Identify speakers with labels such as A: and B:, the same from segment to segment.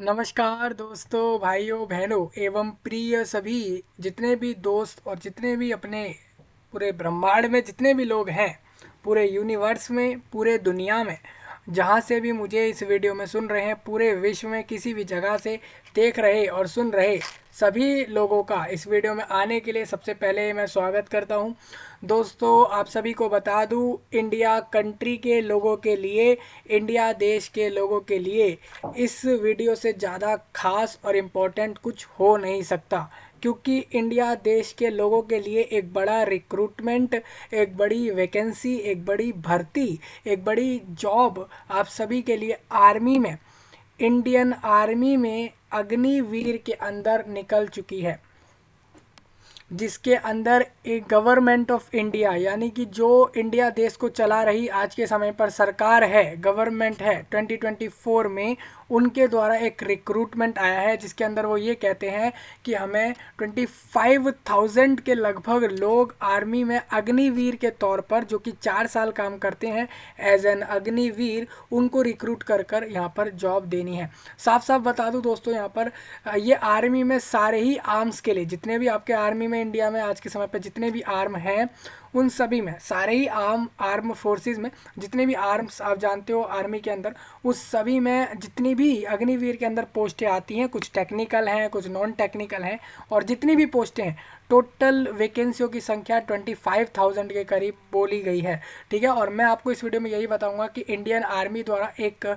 A: नमस्कार दोस्तों, भाइयों बहनों एवं प्रिय सभी जितने भी दोस्त और जितने भी अपने पूरे ब्रह्मांड में जितने भी लोग हैं, पूरे यूनिवर्स में, पूरे दुनिया में, जहाँ से भी मुझे इस वीडियो में सुन रहे हैं, पूरे विश्व में किसी भी जगह से देख रहे और सुन रहे सभी लोगों का इस वीडियो में आने के लिए सबसे पहले मैं स्वागत करता हूँ। दोस्तों, आप सभी को बता दूँ, इंडिया कंट्री के लोगों के लिए, इंडिया देश के लोगों के लिए इस वीडियो से ज़्यादा खास और इम्पोर्टेंट कुछ हो नहीं सकता, क्योंकि इंडिया देश के लोगों के लिए एक बड़ा रिक्रूटमेंट, एक बड़ी वैकेंसी, एक बड़ी भर्ती, एक बड़ी जॉब आप सभी के लिए आर्मी में, इंडियन आर्मी में अग्निवीर के अंदर निकल चुकी है, जिसके अंदर एक गवर्नमेंट ऑफ इंडिया यानी कि जो इंडिया देश को चला रही आज के समय पर सरकार है, गवर्नमेंट है 2024 में, उनके द्वारा एक रिक्रूटमेंट आया है, जिसके अंदर वो ये कहते हैं कि हमें 25,000 के लगभग लोग आर्मी में अग्निवीर के तौर पर, जो कि 4 साल काम करते हैं एज एन अग्निवीर, उनको रिक्रूट कर कर यहाँ पर जॉब देनी है। साफ साफ बता दूं दोस्तों, यहाँ पर ये आर्मी में सारे ही आर्म्स के लिए, जितने भी आपके आर्मी में इंडिया में आज के समय पर जितने भी आर्म हैं, उन सभी में, सारे ही आर्म फोर्सेस में जितने भी आर्म्स आप जानते हो आर्मी के अंदर, उस सभी में जितनी भी अग्निवीर के अंदर पोस्टें आती हैं, कुछ टेक्निकल हैं, कुछ नॉन टेक्निकल हैं, और जितनी भी पोस्टें हैं, टोटल वैकेंसियों की संख्या 25,000 के करीब बोली गई है। ठीक है, और मैं आपको इस वीडियो में यही बताऊंगा कि इंडियन आर्मी द्वारा एक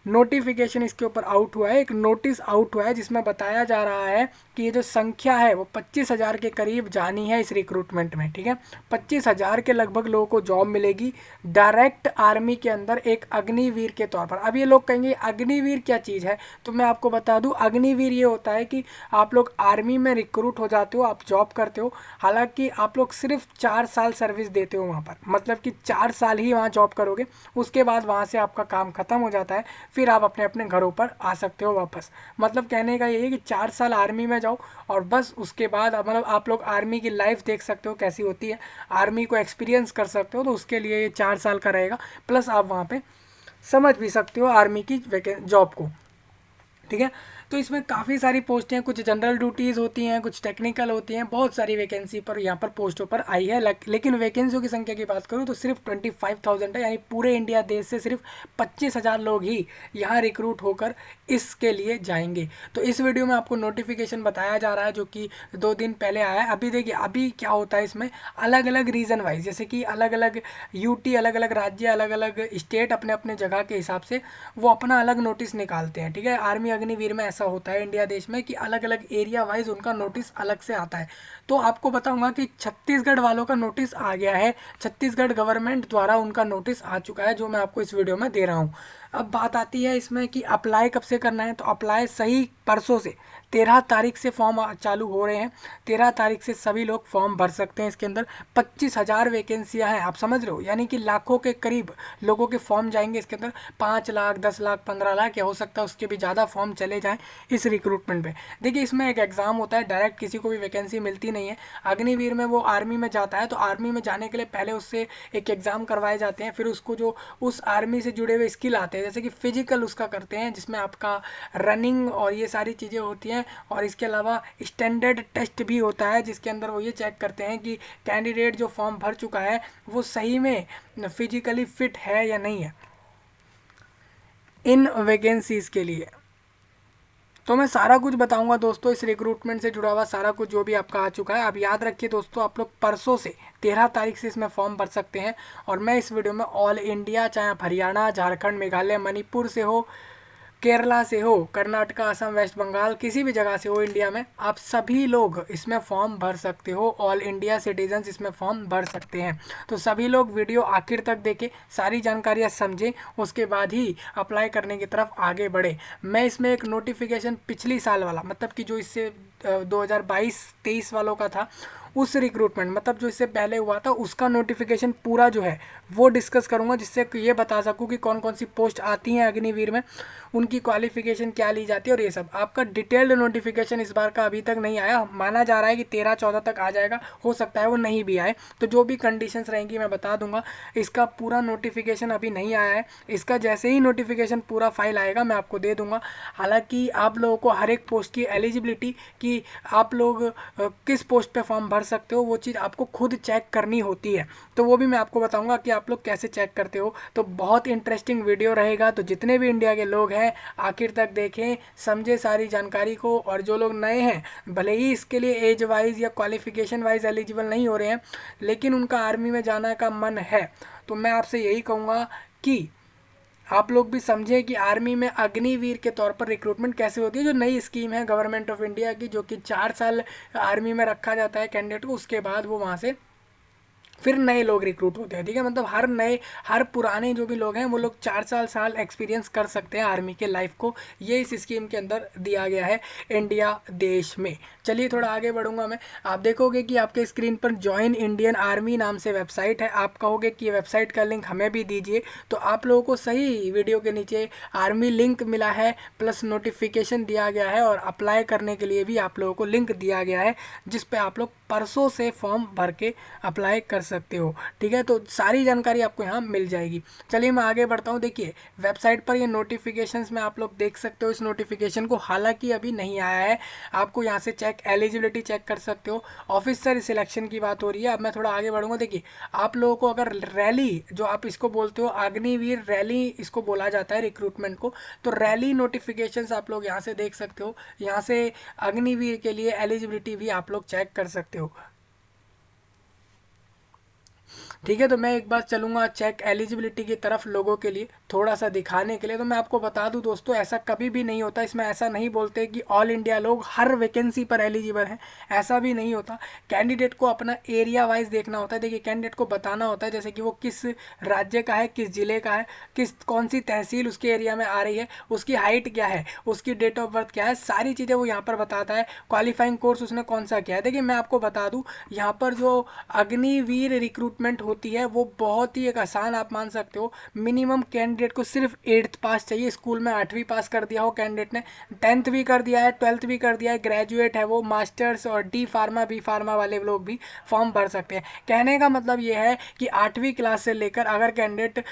A: नोटिफिकेशन इसके ऊपर आउट हुआ है, एक नोटिस आउट हुआ है, जिसमें बताया जा रहा है कि ये जो संख्या है वो 25,000 के करीब जानी है इस रिक्रूटमेंट में। ठीक है, 25,000 के लगभग लोगों को जॉब मिलेगी डायरेक्ट आर्मी के अंदर एक अग्निवीर के तौर पर। अब ये लोग कहेंगे अग्निवीर क्या चीज़ है, तो मैं आपको बता दूं, अग्निवीर ये होता है कि आप लोग आर्मी में रिक्रूट हो जाते हो, आप जॉब करते हो, हालांकि आप लोग सिर्फ 4 साल सर्विस देते हो वहाँ पर, मतलब कि 4 साल ही वहाँ जॉब करोगे, उसके बाद वहाँ से आपका काम खत्म हो जाता है, फिर आप अपने अपने घरों पर आ सकते हो वापस। मतलब कहने का ये है कि 4 साल आर्मी में जाओ और बस उसके बाद मतलब आप लोग आर्मी की लाइफ देख सकते हो कैसी होती है, आर्मी को एक्सपीरियंस कर सकते हो, तो उसके लिए ये 4 साल का रहेगा, प्लस आप वहाँ पे समझ भी सकते हो आर्मी की जॉब को। ठीक है, तो इसमें काफ़ी सारी पोस्टें हैं, कुछ जनरल ड्यूटीज़ होती हैं, कुछ टेक्निकल होती हैं, बहुत सारी वैकेंसी पर यहाँ पर पोस्टों पर आई है। लेकिन वैकेंसियों की संख्या की बात करूँ तो सिर्फ 25,000 है, यानी पूरे इंडिया देश से सिर्फ 25,000 लोग ही यहाँ रिक्रूट होकर इसके लिए जाएंगे। तो इस वीडियो में आपको नोटिफिकेशन बताया जा रहा है, जो कि 2 दिन पहले आया है। अभी देखिए, अभी क्या होता है इसमें, अलग अलग रीजन वाइज, जैसे कि अलग अलग यूटी, अलग अलग राज्य, अलग अलग स्टेट अपने अपने जगह के हिसाब से वो अपना अलग नोटिस निकालते हैं। ठीक है, आर्मी अग्निवीर में ऐसा होता है इंडिया देश में कि अलग अलग एरिया वाइज उनका नोटिस अलग से आता है। तो आपको बताऊंगा कि छत्तीसगढ़ वालों का नोटिस आ गया है, छत्तीसगढ़ गवर्नमेंट द्वारा उनका नोटिस आ चुका है, जो मैं आपको इस वीडियो में दे रहा हूँ। अब बात आती है इसमें कि अप्लाई कब से करना है, तो अप्लाई सही परसों से 13 तारीख से फॉर्म चालू हो रहे हैं। 13 तारीख से सभी लोग फॉर्म भर सकते हैं। इसके अंदर 25,000 वैकेंसियां हैं, आप समझ रहे हो, यानी कि लाखों के करीब लोगों के फॉर्म जाएंगे इसके अंदर। 5 लाख, 10 लाख, 15 लाख, या हो सकता है उसके भी ज़्यादा फॉर्म चले जाएं इस रिक्रूटमेंट पे। देखिए, इसमें एक एग्ज़ाम होता है, डायरेक्ट किसी को भी वैकेंसी मिलती नहीं है। अग्निवीर में वो आर्मी में जाता है, तो आर्मी में जाने के लिए पहले उससे एक एग्ज़ाम करवाए जाते हैं, फिर उसको जो उस आर्मी से जुड़े हुए स्किल आते हैं, जैसे कि फिजिकल उसका करते हैं, जिसमें आपका रनिंग और ये सारी चीज़ें होती हैं, और इसके अलावा स्टैंडर्ड टेस्ट भी होता है, जिसके अंदर वो ये चेक करते हैं कि कैंडिडेट जो फॉर्म भर चुका है वो सही में फिजिकली फिट है या नहीं है इन वैकेंसीज के लिए। तो मैं सारा कुछ बताऊंगा दोस्तों, इस रिक्रूटमेंट से जुड़ा हुआ सारा कुछ जो भी आपका आ चुका है। अब याद रखिए दोस्तों, आप लोग परसों से 13 तारीख से इसमें फॉर्म भर सकते हैं। और मैं इस वीडियो में ऑल इंडिया, चाहे आप हरियाणा, झारखंड, मेघालय, मणिपुर से हो, केरला से हो, कर्नाटका, असम, वेस्ट बंगाल, किसी भी जगह से हो इंडिया में, आप सभी लोग इसमें फॉर्म भर सकते हो। ऑल इंडिया सिटीजन्स इसमें फॉर्म भर सकते हैं। तो सभी लोग वीडियो आखिर तक देखें, सारी जानकारियाँ समझें, उसके बाद ही अप्लाई करने की तरफ आगे बढ़े। मैं इसमें एक नोटिफिकेशन पिछली साल वाला, मतलब कि जो इससे 2022-23 वालों का था, उस रिक्रूटमेंट मतलब जो इससे पहले हुआ था उसका नोटिफिकेशन पूरा जो है वो डिस्कस करूंगा, जिससे ये बता सकूं कि कौन कौन सी पोस्ट आती हैं अग्निवीर में, उनकी क्वालिफिकेशन क्या ली जाती है और ये सब। आपका डिटेल्ड नोटिफिकेशन इस बार का अभी तक नहीं आया, माना जा रहा है कि 13-14 तक आ जाएगा, हो सकता है वो नहीं भी आए, तो जो भी कंडीशंस रहेंगी मैं बता दूंगा। इसका पूरा नोटिफिकेशन अभी नहीं आया है, इसका जैसे ही नोटिफिकेशन पूरा फाइल आएगा मैं आपको दे दूंगा। हालांकि आप लोगों को हर एक पोस्ट की एलिजिबिलिटी कि आप लोग किस पोस्ट पे फॉर्म भर सकते हो वो चीज़ आपको खुद चेक करनी होती है, तो वो भी मैं आपको बताऊंगा कि आप लोग कैसे चेक करते हो। तो बहुत इंटरेस्टिंग वीडियो रहेगा, तो जितने भी इंडिया के लोग हैं आखिर तक देखें, समझे सारी जानकारी को। और जो लोग नए हैं भले ही इसके लिए एज वाइज या क्वालिफिकेशन वाइज एलिजिबल नहीं हो रहे हैं, लेकिन उनका आर्मी में जाना का मन है, तो मैं आपसे यही कहूँगा कि आप लोग भी समझें कि आर्मी में अग्निवीर के तौर पर रिक्रूटमेंट कैसे होती है। जो नई स्कीम है गवर्नमेंट ऑफ इंडिया की, जो कि 4 साल आर्मी में रखा जाता है कैंडिडेट को, उसके बाद वो वहाँ से फिर नए लोग रिक्रूट होते हैं। ठीक है, मतलब हर पुराने जो भी लोग हैं वो लोग 4 साल एक्सपीरियंस कर सकते हैं आर्मी के लाइफ को, ये इस स्कीम के अंदर दिया गया है इंडिया देश में। चलिए थोड़ा आगे बढ़ूंगा मैं। आप देखोगे कि आपके स्क्रीन पर ज्वाइन इंडियन आर्मी नाम से वेबसाइट है, आप कहोगे कि वेबसाइट का लिंक हमें भी दीजिए, तो आप लोगों को सही वीडियो के नीचे आर्मी लिंक मिला है, प्लस नोटिफिकेशन दिया गया है और अप्लाई करने के लिए भी आप लोगों को लिंक दिया गया है, जिस पे आप लोग परसों से फॉर्म भर के अप्लाई कर सकते हो। ठीक है, तो सारी जानकारी आपको यहाँ मिल जाएगी। चलिए मैं आगे बढ़ता हूँ। देखिए वेबसाइट पर ये नोटिफिकेशंस में आप लोग देख सकते हो इस नोटिफिकेशन को, हालांकि अभी नहीं आया है, आपको यहाँ से चेक एलिजिबिलिटी चेक कर सकते हो। ऑफिसर सिलेक्शन की बात हो रही है। अब मैं थोड़ा आगे बढ़ूंगा। देखिए आप लोगों को अगर रैली, जो आप इसको बोलते हो अग्निवीर रैली इसको बोला जाता है रिक्रूटमेंट को, तो रैली नोटिफिकेशंस आप लोग यहाँ से देख सकते हो। यहाँ से अग्निवीर के लिए एलिजिबिलिटी भी आप लोग चेक कर सकते हो। ठीक है, तो मैं एक बार चलूंगा चेक एलिजिबिलिटी की तरफ लोगों के लिए थोड़ा सा दिखाने के लिए। तो मैं आपको बता दूं दोस्तों, ऐसा कभी भी नहीं होता, इसमें ऐसा नहीं बोलते कि ऑल इंडिया लोग हर वैकेंसी पर एलिजिबल हैं, ऐसा भी नहीं होता। कैंडिडेट को अपना एरिया वाइज देखना होता है। देखिए कैंडिडेट को बताना होता है जैसे कि वो किस राज्य का है, किस जिले का है, कौन सी तहसील उसके एरिया में आ रही है, उसकी हाइट क्या है, उसकी डेट ऑफ बर्थ क्या है, सारी चीज़ें वो यहाँ पर बताता है। क्वालिफाइंग कोर्स उसने कौन सा किया है। देखिए मैं आपको बता दूं, यहाँ पर जो अग्निवीर रिक्रूटमेंट होती है वो बहुत ही एक आसान, आप मान सकते हो मिनिमम कैंडिडेट को सिर्फ 8th पास चाहिए, स्कूल में 8वीं पास कर दिया हो कैंडिडेट ने, 10th भी कर दिया है, 12th भी कर दिया है, ग्रेजुएट है वो, मास्टर्स और डी फार्मा बी फार्मा वाले लोग भी फॉर्म भर सकते हैं। कहने का मतलब ये है कि 8वीं क्लास से लेकर अगर कैंडिडेट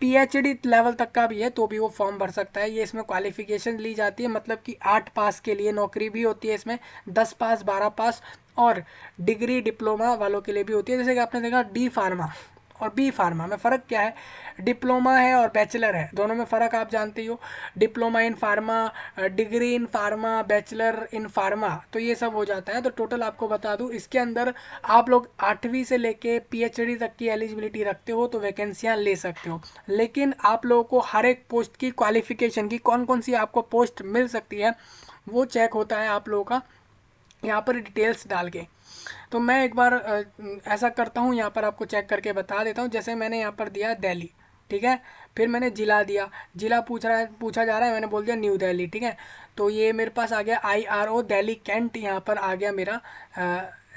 A: पीएचडी लेवल तक का भी है तो भी वो फॉर्म भर सकता है। ये इसमें क्वालिफिकेशन ली जाती है, मतलब कि 8 पास के लिए नौकरी भी होती है इसमें, 10 पास 12 पास और डिग्री डिप्लोमा वालों के लिए भी होती है। जैसे कि आपने देखा डी फार्मा और बी फार्मा में फ़र्क क्या है, डिप्लोमा है और बैचलर है, दोनों में फ़र्क आप जानते ही हो। Diploma in pharma, degree in pharma, bachelor in pharma, तो ये सब हो जाता है। तो टोटल आपको बता दूं इसके अंदर आप लोग 8वीं से लेके पीएचडी तक की एलिजिबिलिटी रखते हो तो वैकेंसियां ले सकते हो, लेकिन आप लोगों को हर एक पोस्ट की क्वालिफिकेशन की कौन कौन सी आपको पोस्ट मिल सकती है वो चेक होता है आप लोगों का यहाँ पर डिटेल्स डाल के। तो मैं एक बार ऐसा करता हूँ, यहाँ पर आपको चेक करके बता देता हूँ। जैसे मैंने यहाँ पर दिया दिल्ली, ठीक है, फिर मैंने जिला दिया, जिला पूछा जा रहा है, मैंने बोल दिया न्यू दिल्ली। ठीक है, तो ये मेरे पास आ गया IRO दिल्ली कैंट, यहाँ पर आ गया मेरा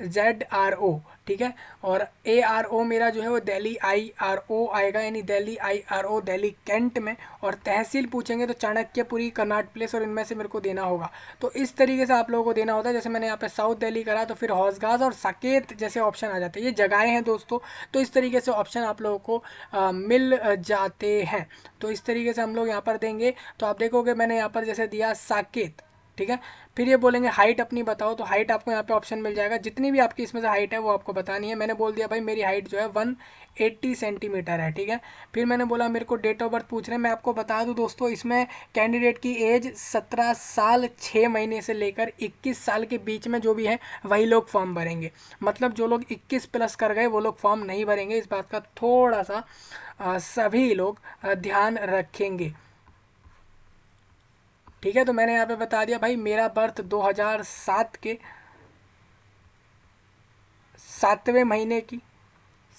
A: ZRO। ठीक है, और ARO मेरा जो है वो दिल्ली IRO आएगा, यानी दिल्ली IRO दिल्ली कैंट में। और तहसील पूछेंगे तो चाणक्यपुरी, कर्नाट प्लेस, और इनमें से मेरे को देना होगा। तो इस तरीके से आप लोगों को देना होता है। जैसे मैंने यहाँ पे साउथ दिल्ली करा तो फिर हौसगास और साकेत जैसे ऑप्शन आ जाते हैं, ये जगहें हैं दोस्तों। तो इस तरीके से ऑप्शन आप लोगों को मिल जाते हैं। तो इस तरीके से हम लोग यहाँ पर देंगे। तो आप देखोगे मैंने यहाँ पर जैसे दिया साकेत, ठीक है, फिर ये बोलेंगे हाइट अपनी बताओ, तो हाइट आपको यहाँ पे ऑप्शन मिल जाएगा, जितनी भी आपकी इसमें से हाइट है वो आपको बतानी है। मैंने बोल दिया भाई मेरी हाइट जो है 180 सेंटीमीटर है। ठीक है, फिर मैंने बोला मेरे को डेट ऑफ बर्थ पूछ रहे हैं। मैं आपको बता दूं दोस्तों, इसमें कैंडिडेट की एज 17 साल 6 महीने से लेकर 21 साल के बीच में जो भी है वही लोग फॉर्म भरेंगे। मतलब जो लोग 21 प्लस कर गए वो लोग फॉर्म नहीं भरेंगे, इस बात का थोड़ा सा सभी लोग ध्यान रखेंगे। ठीक है, तो मैंने यहाँ पे बता दिया भाई मेरा बर्थ 2007 के 7वें महीने की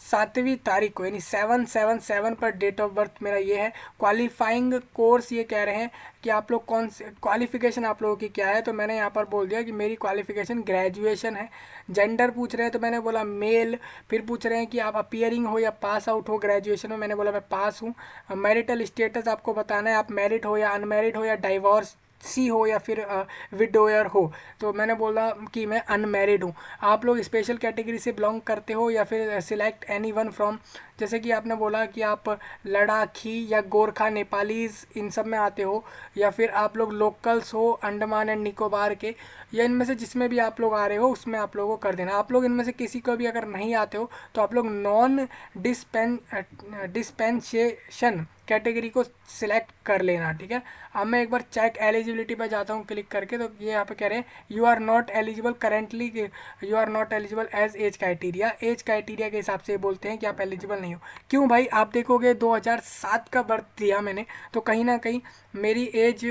A: 7वीं तारीख को, यानी 7/7/7 पर डेट ऑफ बर्थ मेरा ये है। क्वालिफाइंग कोर्स ये कह रहे हैं कि आप लोग कौन से क्वालिफिकेशन आप लोगों की क्या है, तो मैंने यहाँ पर बोल दिया कि मेरी क्वालिफिकेशन ग्रेजुएशन है। जेंडर पूछ रहे हैं तो मैंने बोला मेल। फिर पूछ रहे हैं कि आप अपीयरिंग हो या पास आउट हो ग्रेजुएशन में, मैंने बोला मैं पास हूँ। मैरिटल स्टेटस आपको बताना है, आप मैरिड हो या अनमैरिड हो या डाइवोर्स सी हो या फिर विडोयर हो, तो मैंने बोला कि मैं अनमैरिड हूँ। आप लोग स्पेशल कैटेगरी से बिलोंग करते हो या फिर सिलेक्ट एनी वन फ्रॉम, जैसे कि आपने बोला कि आप लद्दाखी या गोरखा नेपालीज इन सब में आते हो, या फिर आप लोग लोकल्स हो अंडमान एंड निकोबार के, या इनमें से जिसमें भी आप लोग आ रहे हो उसमें आप लोगों को कर देना। आप लोग इनमें से किसी को भी अगर नहीं आते हो तो आप लोग नॉन डिस्पेंसेशन कैटेगरी को सिलेक्ट कर लेना, ठीक है। अब मैं एक बार चेक एलिजिबिलिटी पर जाता हूँ क्लिक करके, तो ये यहाँ पे कह रहे हैं you are not eligible currently, you are not eligible age age criteria. Age criteria के हिसाब से बोलते हैं कि आप एलिजिबल नहीं हो। क्यों भाई, आप देखोगे 2007 का बर्थ दिया मैंने, तो कहीं ना कहीं मेरी एज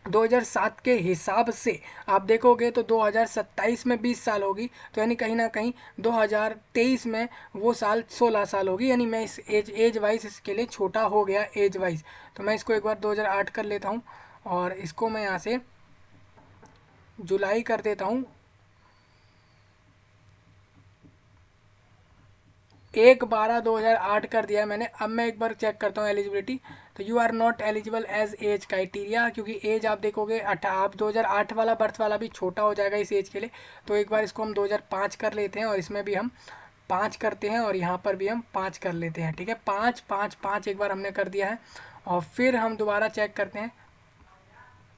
A: 2007 के हिसाब से आप देखोगे तो 2027 में 20 साल होगी, तो यानी कहीं ना कहीं 2023 में वो साल 16 साल होगी, यानी मैं इस एज वाइज इसके लिए छोटा हो गया एज वाइज। तो मैं इसको एक बार 2008 कर लेता हूँ और इसको मैं यहाँ से जुलाई कर देता हूँ। 1/12/2008 कर दिया है मैंने। अब मैं एक बार चेक करता हूँ एलिजिबिलिटी, तो you are not eligible age age criteria, क्योंकि एज आप देखोगे आप 2008 वाला बर्थ वाला भी छोटा हो जाएगा इस एज के लिए। तो एक बार इसको हम 2005 कर लेते हैं और इसमें भी हम 5 करते हैं और यहाँ पर भी हम 5 कर लेते हैं, ठीक है। 5 5 5 एक बार हमने कर दिया है और फिर हम दोबारा चेक करते हैं।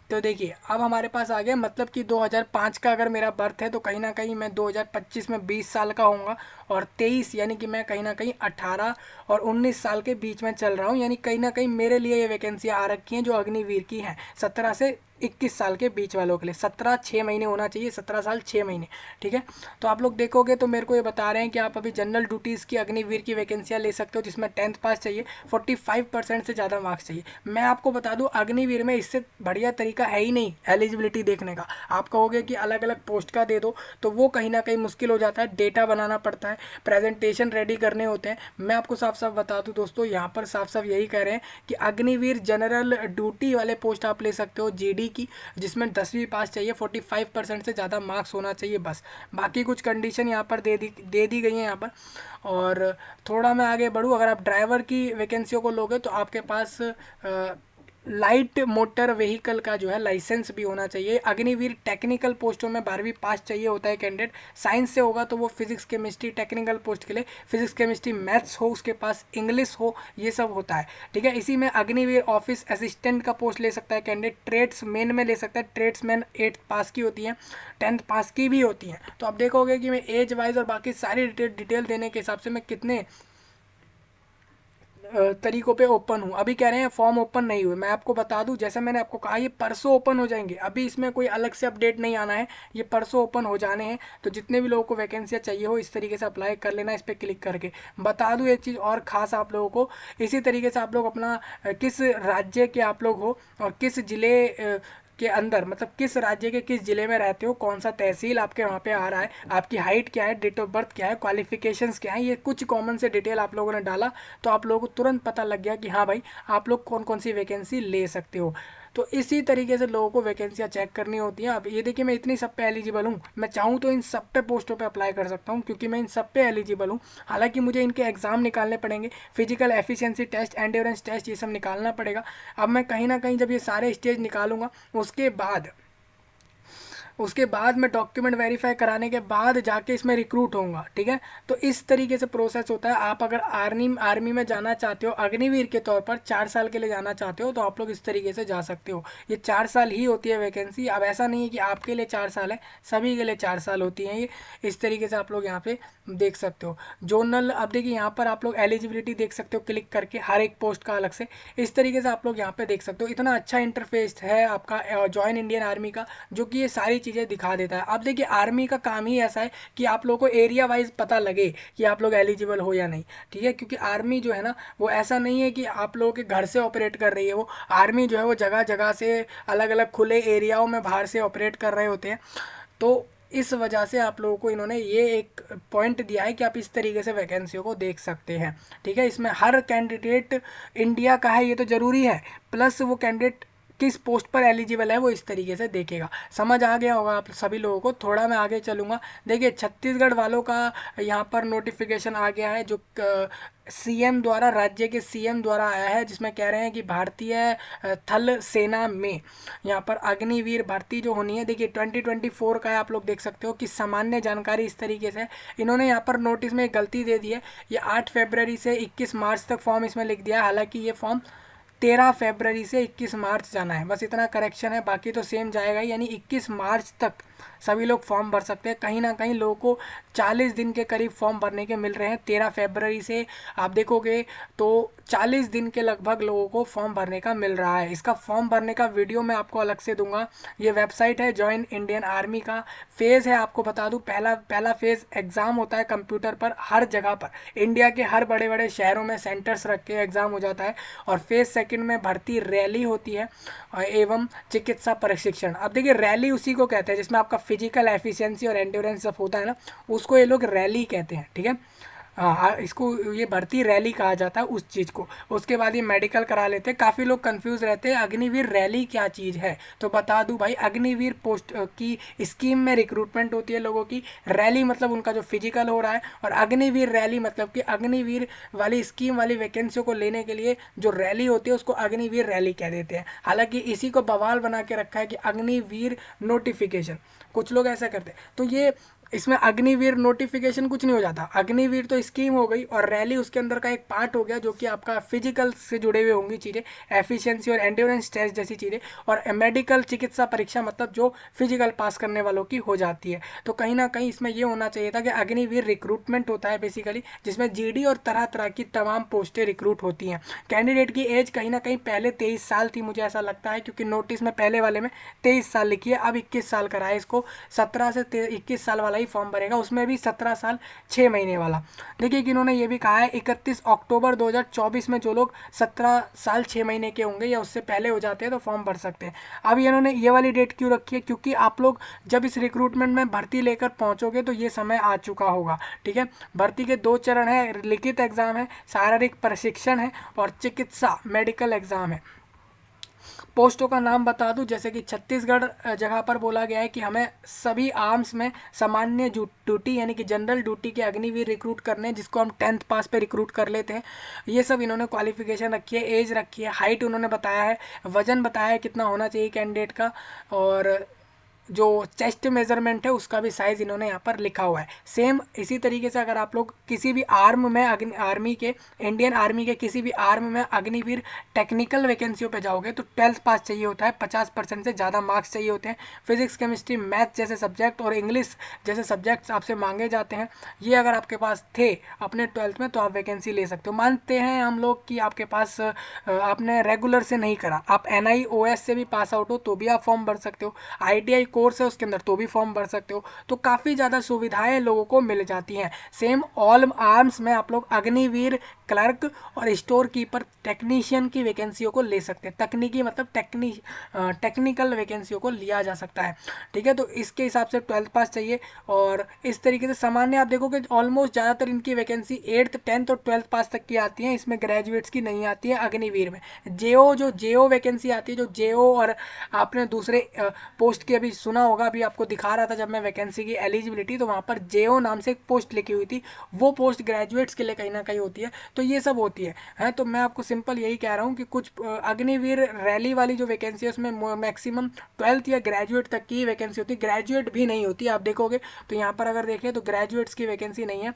A: तो देखिए अब हमारे पास आ गया, मतलब कि 2005 का अगर मेरा बर्थ है तो कहीं ना कहीं मैं 2025 में 20 साल का होऊंगा, और 23 यानी कि मैं कहीं ना कहीं 18 और 19 साल के बीच में चल रहा हूँ, यानी कहीं ना कहीं मेरे लिए ये वैकेंसियाँ आ रखी हैं जो अग्निवीर की हैं 17 से 21 साल के बीच वालों के लिए। 17 6 महीने होना चाहिए, 17 साल 6 महीने, ठीक है। तो आप लोग देखोगे तो मेरे को ये बता रहे हैं कि आप अभी जनरल ड्यूटीज़ की अग्निवीर की वैकेंसियाँ ले सकते हो, जिसमें 10th पास चाहिए, 45% से ज़्यादा मार्क्स चाहिए। मैं आपको बता दूँ अग्निवीर में इससे बढ़िया तरीका है ही नहीं एलिजिबिलिटी देखने का। आप कहोगे कि अलग अलग पोस्ट का दे दो, तो वो कहीं ना कहीं मुश्किल हो जाता है, डेटा बनाना पड़ता है, प्रेजेंटेशन रेडी करने होते हैं। मैं आपको साफ साफ बता दूँ दोस्तों, यहाँ पर साफ साफ यही कह रहे हैं कि अग्निवीर जनरल ड्यूटी वाले पोस्ट आप ले सकते हो जीडी की, जिसमें 10वीं पास चाहिए, 45% से ज़्यादा मार्क्स होना चाहिए बस। बाकी कुछ कंडीशन यहाँ पर दे दी गई हैं यहाँ पर। और थोड़ा मैं आगे बढ़ूँ, अगर आप ड्राइवर की वैकेंसियों को लोगे तो आपके पास लाइट मोटर व्हीकल का जो है लाइसेंस भी होना चाहिए। अग्निवीर टेक्निकल पोस्टों में 12वीं पास चाहिए होता है कैंडिडेट। साइंस से होगा तो वो फिजिक्स केमिस्ट्री, टेक्निकल पोस्ट के लिए फिजिक्स केमिस्ट्री मैथ्स हो, उसके पास इंग्लिश हो, ये सब होता है, ठीक है। इसी में अग्निवीर ऑफिस असिस्टेंट का पोस्ट ले सकता है कैंडिडेट। ट्रेड्स मैन में ले सकता है, ट्रेड्स मैन 8th पास की होती है, 10th पास की भी होती हैं। तो आप देखोगे कि मैं एज वाइज और बाकी सारी डिटेल देने के हिसाब से मैं कितने तरीकों पे ओपन हूँ। अभी कह रहे हैं फॉर्म ओपन नहीं हुए, मैं आपको बता दूं जैसे मैंने आपको कहा ये परसों ओपन हो जाएंगे, अभी इसमें कोई अलग से अपडेट नहीं आना है, ये परसों ओपन हो जाने हैं। तो जितने भी लोगों को वैकेंसियाँ चाहिए हो इस तरीके से अप्लाई कर लेना, इस पर क्लिक करके। बता दूँ एक चीज़ और ख़ास आप लोगों को, इसी तरीके से आप लोग अपना किस राज्य के आप लोग हो और किस ज़िले के अंदर, मतलब किस राज्य के किस जिले में रहते हो, कौन सा तहसील आपके वहाँ पे आ रहा है, आपकी हाइट क्या है, डेट ऑफ बर्थ क्या है, क्वालिफिकेशंस क्या है, ये कुछ कॉमन से डिटेल आप लोगों ने डाला तो आप लोगों को तुरंत पता लग गया कि हाँ भाई आप लोग कौन कौन सी वैकेंसी ले सकते हो। तो इसी तरीके से लोगों को वैकेंसियाँ चेक करनी होती हैं। अब ये देखिए मैं इतनी सब पे एलिजिबल हूँ, मैं चाहूँ तो इन सब पे पोस्टों पे अप्लाई कर सकता हूँ क्योंकि मैं इन सब पे एलिजिबल हूँ। हालांकि मुझे इनके एग्ज़ाम निकालने पड़ेंगे, physical efficiency test, endurance test, ये सब निकालना पड़ेगा। अब मैं कहीं ना कहीं जब ये सारे स्टेज निकालूंगा उसके बाद मैं डॉक्यूमेंट वेरीफाई कराने के बाद जाके इसमें रिक्रूट होऊंगा, ठीक है। तो इस तरीके से प्रोसेस होता है। आप अगर आर्मी में जाना चाहते हो अग्निवीर के तौर पर 4 साल के लिए जाना चाहते हो तो आप लोग इस तरीके से जा सकते हो। ये 4 साल ही होती है वैकेंसी। अब ऐसा नहीं है कि आपके लिए 4 साल है, सभी के लिए 4 साल होती है ये। इस तरीके से आप लोग यहाँ पे देख सकते हो। जोनल, अब देखिए यहाँ पर आप लोग एलिजिबिलिटी देख सकते हो क्लिक करके, हर एक पोस्ट का अलग से। इस तरीके से आप लोग यहाँ पे देख सकते हो। इतना अच्छा इंटरफेस है आपका जॉइन इंडियन आर्मी का, जो कि ये सारी चीज़ें दिखा देता है। अब देखिए आर्मी का काम ही ऐसा है कि आप लोगों को एरिया वाइज पता लगे कि आप लोग एलिजिबल हो या नहीं, ठीक है। क्योंकि आर्मी जो है ना वो ऐसा नहीं है कि आप लोगों के घर से ऑपरेट कर रही है, वो आर्मी जो है वो जगह जगह से अलग अलग खुले एरियाओं में बाहर से ऑपरेट कर रहे होते हैं। तो इस वजह से आप लोगों को इन्होंने ये एक पॉइंट दिया है कि आप इस तरीके से वैकेंसियों को देख सकते हैं। ठीक है, इसमें हर कैंडिडेट इंडिया का है ये तो ज़रूरी है, प्लस वो कैंडिडेट किस पोस्ट पर एलिजिबल है वो इस तरीके से देखेगा। समझ आ गया होगा आप सभी लोगों को। थोड़ा मैं आगे चलूँगा। देखिए छत्तीसगढ़ वालों का यहाँ पर नोटिफिकेशन आ गया है जो सीएम द्वारा, राज्य के सीएम द्वारा आया है, जिसमें कह रहे हैं कि भारतीय थल सेना में यहाँ पर अग्निवीर भर्ती जो होनी है, देखिए 2024 का है, आप लोग देख सकते हो कि सामान्य जानकारी इस तरीके से इन्होंने यहाँ पर नोटिस में एक गलती दे दी है। ये 8 फरवरी से 21 मार्च तक फॉर्म इसमें लिख दिया है, हालांकि ये फॉर्म 13 फरवरी से 21 मार्च जाना है, बस इतना करेक्शन है, बाकी तो सेम जाएगा ही। यानी 21 मार्च तक सभी लोग फॉर्म भर सकते हैं। कहीं ना कहीं लोगों को 40 दिन के करीब फॉर्म भरने के मिल रहे हैं। 13 फरवरी से आप देखोगे तो 40 दिन के लगभग लोगों को फॉर्म भरने का मिल रहा है। इसका फॉर्म भरने का वीडियो मैं आपको अलग से दूंगा। ये वेबसाइट है ज्वाइन इंडियन आर्मी का। फेज़ है, आपको बता दूं, पहला फेज़ एग्ज़ाम होता है कंप्यूटर पर हर जगह पर, इंडिया के हर बड़े बड़े शहरों में सेंटर्स रख के एग्ज़ाम हो जाता है। और फेज़ सेकंड में भर्ती रैली होती है एवं चिकित्सा प्रशिक्षण। अब देखिए रैली उसी को कहते हैं जिसमें आपका फिजिकल एफिशिएंसी और एंड्योरेंस सब होता है ना, उसको ये लोग रैली कहते हैं। ठीक है, हाँ, इसको ये भर्ती रैली कहा जाता है उस चीज़ को। उसके बाद ये मेडिकल करा लेते हैं। काफ़ी लोग कंफ्यूज रहते हैं अग्निवीर रैली क्या चीज़ है, तो बता दूं भाई, अग्निवीर पोस्ट की स्कीम में रिक्रूटमेंट होती है लोगों की। रैली मतलब उनका जो फिजिकल हो रहा है, और अग्निवीर रैली मतलब कि अग्निवीर वाली स्कीम वाली वैकेंसियों को लेने के लिए जो रैली होती है उसको अग्निवीर रैली कह देते हैं। हालांकि इसी को बवाल बना के रखा है कि अग्निवीर नोटिफिकेशन, कुछ लोग ऐसा करते हैं। तो ये इसमें अग्निवीर नोटिफिकेशन कुछ नहीं हो जाता। अग्निवीर तो स्कीम हो गई और रैली उसके अंदर का एक पार्ट हो गया, जो कि आपका फिजिकल से जुड़े हुए होंगी चीज़ें, एफिशिएंसी और एंड्योरेंस टेस्ट जैसी चीज़ें। और मेडिकल चिकित्सा परीक्षा मतलब जो फिजिकल पास करने वालों की हो जाती है। तो कहीं ना कहीं इसमें ये होना चाहिए था कि अग्निवीर रिक्रूटमेंट होता है बेसिकली, जिसमें जीडी और तरह तरह की तमाम पोस्टें रिक्रूट होती हैं। कैंडिडेट की एज कहीं ना कहीं पहले 23 साल थी, मुझे ऐसा लगता है, क्योंकि नोटिस में पहले वाले में 23 साल लिखी है, अब 21 साल कराया इसको। 17 से 21 साल वाला ही फॉर्म भरेगा, उसमें भी 17 साल 6 महीने वाला। देखिए कि इन्होंने ये भी कहा है 31 अक्टूबर 2024 में जो लोग 17 साल 6 महीने के होंगे या उससे पहले हो जाते हैं तो फॉर्म भर सकते हैं। अब इन्होंने ये वाली डेट क्यों रखी है, क्योंकि आप लोग जब इस रिक्रूटमेंट में भर्ती लेकर पहुंचोगे तो ये समय आ चुका होगा। ठीक है, भर्ती के 2 चरण है, लिखित एग्जाम है, शारीरिक प्रशिक्षण है और चिकित्सा मेडिकल एग्जाम है। पोस्टों का नाम बता दूं, जैसे कि छत्तीसगढ़ जगह पर बोला गया है कि हमें सभी आर्म्स में सामान्य ड्यूटी यानी कि जनरल ड्यूटी के अग्निवीर रिक्रूट करने हैं, जिसको हम 10th पास पे रिक्रूट कर लेते हैं। ये सब इन्होंने क्वालिफिकेशन रखी है, एज रखी है, हाइट उन्होंने बताया है, वजन बताया है कितना होना चाहिए कैंडिडेट का, और जो चेस्ट मेजरमेंट है उसका भी साइज़ इन्होंने यहाँ पर लिखा हुआ है। सेम इसी तरीके से अगर आप लोग किसी भी आर्म में आर्मी के, इंडियन आर्मी के किसी भी आर्म में अग्निवीर टेक्निकल वैकेंसियों पे जाओगे तो 12th पास चाहिए होता है, 50% से ज़्यादा मार्क्स चाहिए होते हैं। फिजिक्स केमिस्ट्री मैथ जैसे सब्जेक्ट और इंग्लिश जैसे सब्जेक्ट्स आपसे मांगे जाते हैं। ये अगर आपके पास थे अपने 12th में तो आप वैकेंसी ले सकते हो। मानते हैं हम लोग कि आपके पास आपने रेगुलर से नहीं करा, आप NIOS से भी पास आउट हो तो भी आप फॉर्म भर सकते हो, ITI कोर्स है उसके अंदर तो भी फॉर्म भर सकते हो। तो काफ़ी ज़्यादा सुविधाएं लोगों को मिल जाती हैं। सेम ऑल आर्म्स में आप लोग अग्निवीर क्लर्क और स्टोर कीपर टेक्नीशियन की वैकेंसियों को ले सकते हैं। तकनीकी मतलब टेक्निकल वैकेंसियों को लिया जा सकता है। ठीक है, तो इसके हिसाब से 12th पास चाहिए। और इस तरीके से सामान्य आप देखोगे ऑलमोस्ट ज़्यादातर इनकी वैकेंसी 8th 10th और 12th पास तक की आती है, इसमें ग्रेजुएट्स की नहीं आती है अग्निवीर में। जेओ वैकेंसी आती है, जो जेओ और आपने दूसरे पोस्ट की अभी सुना होगा, अभी आपको दिखा रहा था जब मैं वैकेंसी की एलिजिबिलिटी, तो वहाँ पर जेओ नाम से एक पोस्ट लिखी हुई थी, वो पोस्ट ग्रेजुएट्स के लिए कहीं ना कहीं होती है। तो ये सब होती है तो मैं आपको सिंपल यही कह रहा हूँ कि कुछ अग्निवीर रैली वाली जो वैकेंसी है उसमें मैक्सिमम 12th या ग्रेजुएट तक की वैकेंसी होती है, ग्रेजुएट भी नहीं होती। आप देखोगे तो यहाँ पर अगर देखें तो ग्रेजुएट्स की वैकेंसी नहीं है,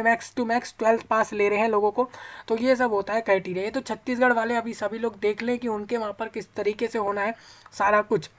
A: मैक्स टू मैक्स 12th पास ले रहे हैं लोगों को। तो ये सब होता है क्राइटेरिया। ये तो छत्तीसगढ़ वाले अभी सभी लोग देख लें कि उनके वहाँ पर किस तरीके से होना है सारा कुछ।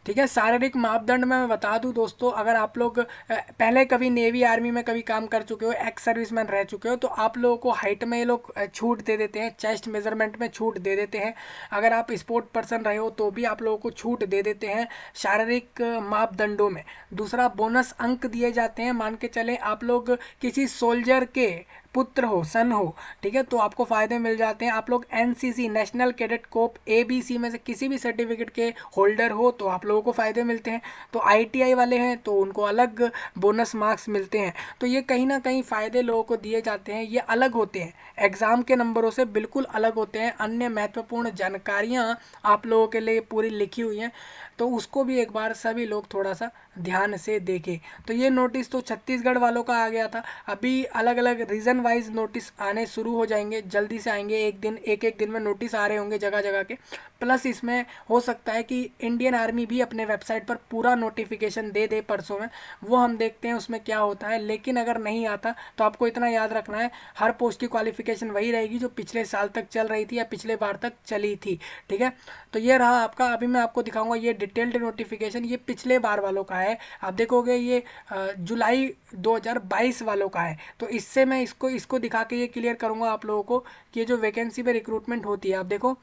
A: ठीक है, शारीरिक मापदंड में मैं बता दूं दोस्तों, अगर आप लोग पहले कभी नेवी आर्मी में कभी काम कर चुके हो, एक्स सर्विसमैन रह चुके हो, तो आप लोगों को हाइट में ये लोग छूट दे देते हैं, चेस्ट मेजरमेंट में छूट दे देते हैं। अगर आप स्पोर्ट पर्सन रहे हो तो भी आप लोगों को छूट दे देते हैं शारीरिक मापदंडों में। दूसरा, बोनस अंक दिए जाते हैं। मान के चले आप लोग किसी सोल्जर के पुत्र हो, सन हो, ठीक है, तो आपको फ़ायदे मिल जाते हैं। आप लोग एनसीसी नेशनल कैडेट कोप एबीसी में से किसी भी सर्टिफिकेट के होल्डर हो तो आप लोगों को फ़ायदे मिलते हैं। तो आईटीआई वाले हैं तो उनको अलग बोनस मार्क्स मिलते हैं। तो ये कहीं ना कहीं फ़ायदे लोगों को दिए जाते हैं, ये अलग होते हैं, एग्ज़ाम के नंबरों से बिल्कुल अलग होते हैं। अन्य महत्वपूर्ण जानकारियाँ आप लोगों के लिए पूरी लिखी हुई हैं, तो उसको भी एक बार सभी लोग थोड़ा सा ध्यान से देखें। तो ये नोटिस तो छत्तीसगढ़ वालों का आ गया था। अभी अलग अलग रीजन वाइज नोटिस आने शुरू हो जाएंगे, जल्दी से आएंगे, एक एक दिन में नोटिस आ रहे होंगे जगह जगह के। प्लस इसमें हो सकता है कि इंडियन आर्मी भी अपने वेबसाइट पर पूरा नोटिफिकेशन दे दे परसों में, वो हम देखते हैं उसमें क्या होता है। लेकिन अगर नहीं आता तो आपको इतना याद रखना है, हर पोस्ट की क्वालिफिकेशन वही रहेगी जो पिछले साल तक चल रही थी या पिछले बार तक चली थी, ठीक है। तो ये रहा आपका, अभी मैं आपको दिखाऊंगा ये डिटेल्ड नोटिफिकेशन, ये पिछले बार वालों का है। आप देखोगे ये जुलाई 2022 वालों का है। तो इससे मैं इसको इसको दिखा के ये क्लियर करूंगा आप लोगों को कि ये जो वैकेंसी पे रिक्रूटमेंट होती है, आप देखो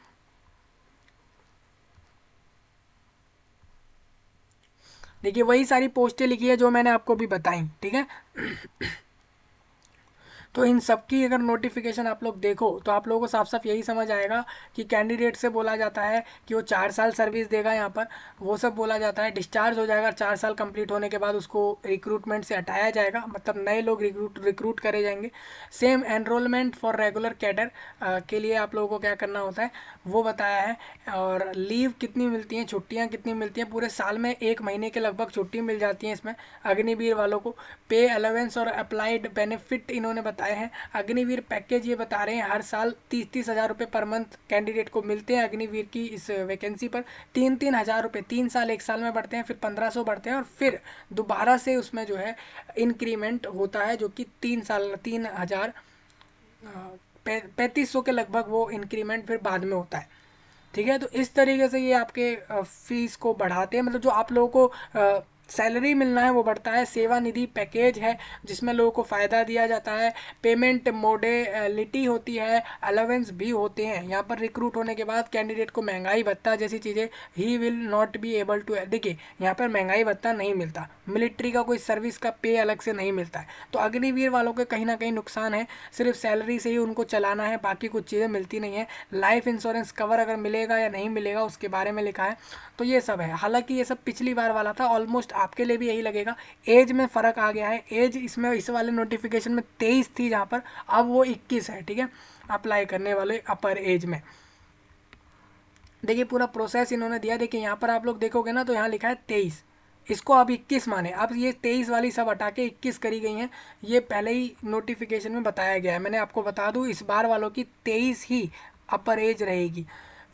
A: देखिए वही सारी पोस्टें लिखी है जो मैंने आपको भी बताई, ठीक है। तो इन सब की अगर नोटिफिकेशन आप लोग देखो तो आप लोगों को साफ साफ यही समझ आएगा कि कैंडिडेट से बोला जाता है कि वो 4 साल सर्विस देगा यहाँ पर, वो सब बोला जाता है। डिस्चार्ज हो जाएगा 4 साल कंप्लीट होने के बाद, उसको रिक्रूटमेंट से हटाया जाएगा, मतलब नए लोग रिक्रूट करे जाएंगे। Same enrolment for regular cadre के लिए आप लोगों को क्या करना होता है वो बताया है। और लीव कितनी मिलती हैं, छुट्टियाँ कितनी मिलती हैं, पूरे साल में 1 महीने के लगभग छुट्टी मिल जाती है इसमें अग्निवीर वालों को। पे अलावेंस और अप्लाइड बेनिफिट इन्होंने बताए हैं। अग्निवीर पैकेज ये बता रहे हैं हर साल 30-30 हज़ार रुपये पर मंथ कैंडिडेट को मिलते हैं अग्निवीर की इस वैकेंसी पर। 3-3 हज़ार रुपये 3 साल, 1 साल में बढ़ते हैं, फिर 1500 बढ़ते हैं, और फिर दोबारा से उसमें जो है इंक्रीमेंट होता है जो कि 3 साल 3 हज़ार 3500 के लगभग वो इंक्रीमेंट फिर बाद में होता है, ठीक है। तो इस तरीके से ये आपके फीस को बढ़ाते हैं, मतलब जो आप लोगों को सैलरी मिलना है वो बढ़ता है। सेवा निधि पैकेज है जिसमें लोगों को फ़ायदा दिया जाता है। पेमेंट मोडेलिटी होती है, अलावेंस भी होते हैं। यहाँ पर रिक्रूट होने के बाद कैंडिडेट को महंगाई भत्ता जैसी चीज़ें he will not be able to, देखिए यहाँ पर महंगाई भत्ता नहीं मिलता, मिलिट्री का कोई सर्विस का पे अलग से नहीं मिलता है। तो अग्निवीर वालों के कहीं ना कहीं नुकसान है, सिर्फ सैलरी से ही उनको चलाना है, बाकी कुछ चीज़ें मिलती नहीं है। लाइफ इंश्योरेंस कवर अगर मिलेगा या नहीं मिलेगा उसके बारे में लिखा है। तो ये सब है, हालांकि ये सब पिछली बार वाला था, ऑलमोस्ट आपके लिए भी यही लगेगा। एज में फ़र्क आ गया है, एज इसमें इस वाले नोटिफिकेशन में 23 थी जहाँ पर, अब वो 21 है, ठीक है, अप्लाई करने वाले अपर एज में। देखिए पूरा प्रोसेस इन्होंने दिया, देखिए यहाँ पर आप लोग देखोगे ना तो यहाँ लिखा है 23, इसको अब 21 माने। अब ये 23 वाली सब हटा के 21 करी गई हैं, ये पहले ही नोटिफिकेशन में बताया गया है। मैंने आपको बता दूं इस बार वालों की 23 ही अपर एज रहेगी।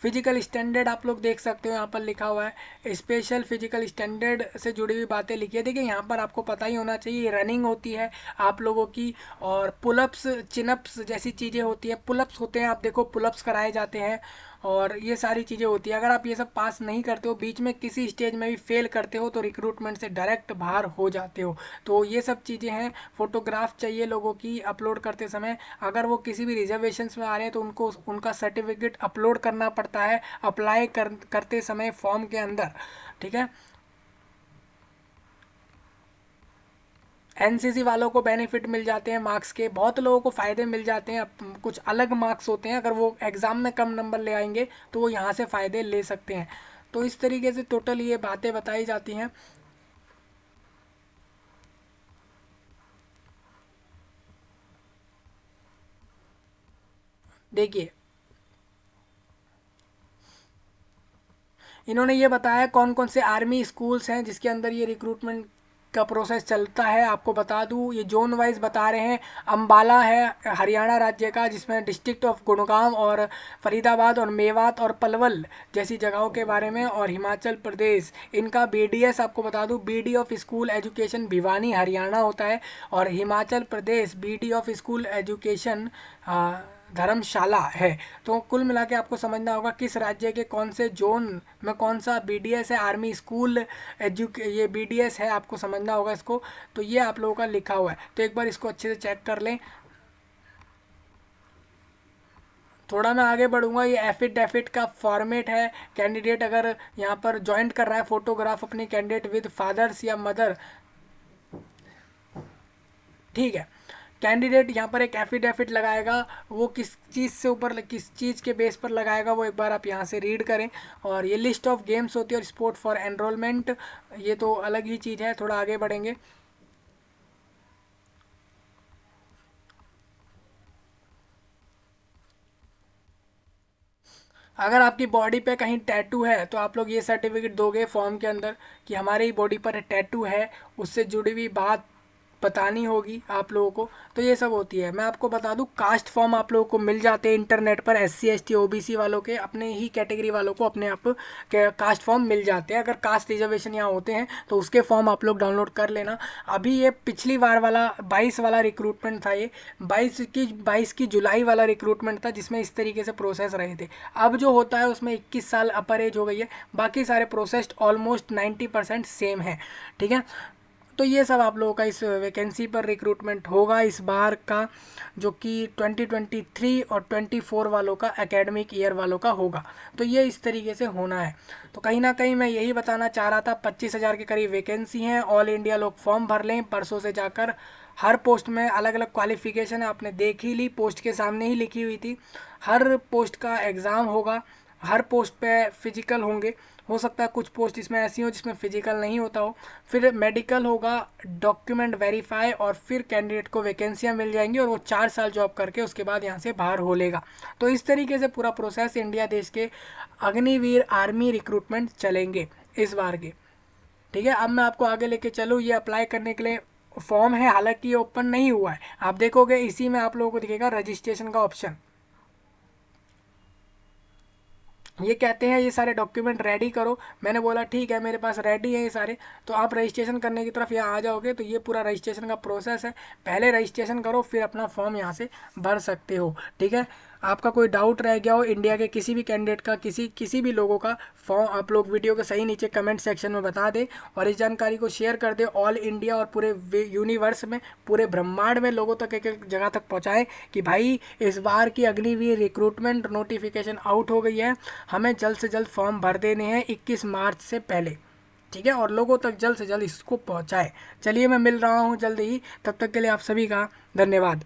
A: फिजिकल स्टैंडर्ड आप लोग देख सकते हो यहाँ पर लिखा हुआ है, स्पेशल फिजिकल स्टैंडर्ड से जुड़ी हुई बातें लिखी है। देखिए यहाँ पर आपको पता ही होना चाहिए रनिंग होती है आप लोगों की, और पुलअप्स चिनअप्स जैसी चीज़ें होती है, पुलअप्स होते हैं, आप देखो पुलअप्स कराए जाते हैं, और ये सारी चीज़ें होती है। अगर आप ये सब पास नहीं करते हो, बीच में किसी स्टेज में भी फेल करते हो, तो रिक्रूटमेंट से डायरेक्ट बाहर हो जाते हो। तो ये सब चीज़ें हैं। फोटोग्राफ चाहिए लोगों की अपलोड करते समय, अगर वो किसी भी रिजर्वेशंस में आ रहे हैं तो उनको उनका सर्टिफिकेट अपलोड करना पड़ता है अप्लाई करते समय फॉर्म के अंदर, ठीक है। एनसीसी वालों को बेनिफिट मिल जाते हैं मार्क्स के, बहुत लोगों को फ़ायदे मिल जाते हैं। कुछ अलग मार्क्स होते हैं, अगर वो एग्ज़ाम में कम नंबर ले आएंगे तो वो यहाँ से फ़ायदे ले सकते हैं। तो इस तरीके से टोटल ये बातें बताई जाती हैं। देखिए इन्होंने ये बताया कौन कौन से आर्मी स्कूल्स हैं जिसके अंदर ये रिक्रूटमेंट का प्रोसेस चलता है। आपको बता दूं ये जोन वाइज बता रहे हैं। अंबाला है हरियाणा राज्य का, जिसमें डिस्ट्रिक्ट ऑफ गुड़गांव और फरीदाबाद और मेवात और पलवल जैसी जगहों के बारे में, और हिमाचल प्रदेश इनका बीडीएस आपको बता दूं BD of school education Bhiwani Haryana होता है, और Himachal Pradesh BD of school education Dharamshala है। तो कुल मिला के आपको समझना होगा किस राज्य के कौन से जोन में कौन सा बीडीएस है, आर्मी स्कूल ये बीडीएस है, आपको समझना होगा इसको। तो ये आप लोगों का लिखा हुआ है, तो एक बार इसको अच्छे से चेक कर लें। थोड़ा मैं आगे बढ़ूंगा, ये एफिडेविट का फॉर्मेट है। कैंडिडेट अगर यहाँ पर ज्वाइंट कर रहा है फोटोग्राफ अपनी कैंडिडेट विद फादर्स या मदर, ठीक है, कैंडिडेट यहाँ पर एक एफिडेविट लगाएगा, वो किस चीज़ से ऊपर, किस चीज़ के बेस पर लगाएगा वो एक बार आप यहाँ से रीड करें। और ये लिस्ट ऑफ गेम्स होती है और स्पोर्ट फॉर एनरोलमेंट, ये तो अलग ही चीज़ है, थोड़ा आगे बढ़ेंगे। अगर आपकी बॉडी पे कहीं टैटू है तो आप लोग ये सर्टिफिकेट दोगे फॉर्म के अंदर कि हमारी बॉडी पर टैटू है, उससे जुड़ी हुई बात बतानी होगी आप लोगों को। तो ये सब होती है। मैं आपको बता दूं, कास्ट फॉर्म आप लोगों को मिल जाते हैं इंटरनेट पर, SC ST OBC वालों के, अपने ही कैटेगरी वालों को अपने आप के कास्ट फॉर्म मिल जाते हैं। अगर कास्ट रिजर्वेशन यहाँ होते हैं तो उसके फॉर्म आप लोग डाउनलोड कर लेना। अभी ये पिछली बार वाला 22 वाला रिक्रूटमेंट था, ये 22 की जुलाई वाला रिक्रूटमेंट था जिसमें इस तरीके से प्रोसेस रहे थे। अब जो होता है उसमें 21 साल अपर एज हो गई है, बाकी सारे प्रोसेस ऑलमोस्ट 90% सेम है। ठीक है, तो ये सब आप लोगों का इस वैकेंसी पर रिक्रूटमेंट होगा इस बार का, जो कि 2023 और 24 वालों का, एकेडमिक ईयर वालों का होगा। तो ये इस तरीके से होना है। तो कहीं ना कहीं मैं यही बताना चाह रहा था, 25,000 के करीब वैकेंसी हैं, ऑल इंडिया लोग फॉर्म भर लें परसों से जाकर। हर पोस्ट में अलग अलग क्वालिफिकेशन है, आपने देख ही ली, पोस्ट के सामने ही लिखी हुई थी। हर पोस्ट का एग्ज़ाम होगा, हर पोस्ट पे फिजिकल होंगे। हो सकता है कुछ पोस्ट इसमें ऐसी हो जिसमें फिजिकल नहीं होता हो। फिर मेडिकल होगा, डॉक्यूमेंट वेरीफाई, और फिर कैंडिडेट को वैकेंसियाँ मिल जाएंगी और वो 4 साल जॉब करके उसके बाद यहाँ से बाहर हो लेगा। तो इस तरीके से पूरा प्रोसेस इंडिया देश के अग्निवीर आर्मी रिक्रूटमेंट चलेंगे इस बार के। ठीक है, अब मैं आपको आगे लेके चलूँ। ये अप्लाई करने के लिए फॉर्म है, हालांकि ये ओपन नहीं हुआ है। आप देखोगे इसी में आप लोगों को दिखेगा रजिस्ट्रेशन का ऑप्शन। ये कहते हैं ये सारे डॉक्यूमेंट रेडी करो। मैंने बोला ठीक है, मेरे पास रेडी है ये सारे। तो आप रजिस्ट्रेशन करने की तरफ यहाँ आ जाओगे तो ये पूरा रजिस्ट्रेशन का प्रोसेस है। पहले रजिस्ट्रेशन करो, फिर अपना फॉर्म यहाँ से भर सकते हो। ठीक है, आपका कोई डाउट रह गया हो इंडिया के किसी भी कैंडिडेट का, किसी भी लोगों का, फॉर्म आप लोग वीडियो के सही नीचे कमेंट सेक्शन में बता दें, और इस जानकारी को शेयर कर दें ऑल इंडिया और पूरे यूनिवर्स में, पूरे ब्रह्मांड में लोगों तक, एक एक जगह तक पहुँचाएँ कि भाई इस बार की अग्निवीर रिक्रूटमेंट नोटिफिकेशन आउट हो गई है, हमें जल्द से जल्द फॉर्म भर देने हैं 21 मार्च से पहले। ठीक है, और लोगों तक जल्द से जल्द इसको पहुंचाए। चलिए, मैं मिल रहा हूं जल्द ही, तब तक के लिए आप सभी का धन्यवाद।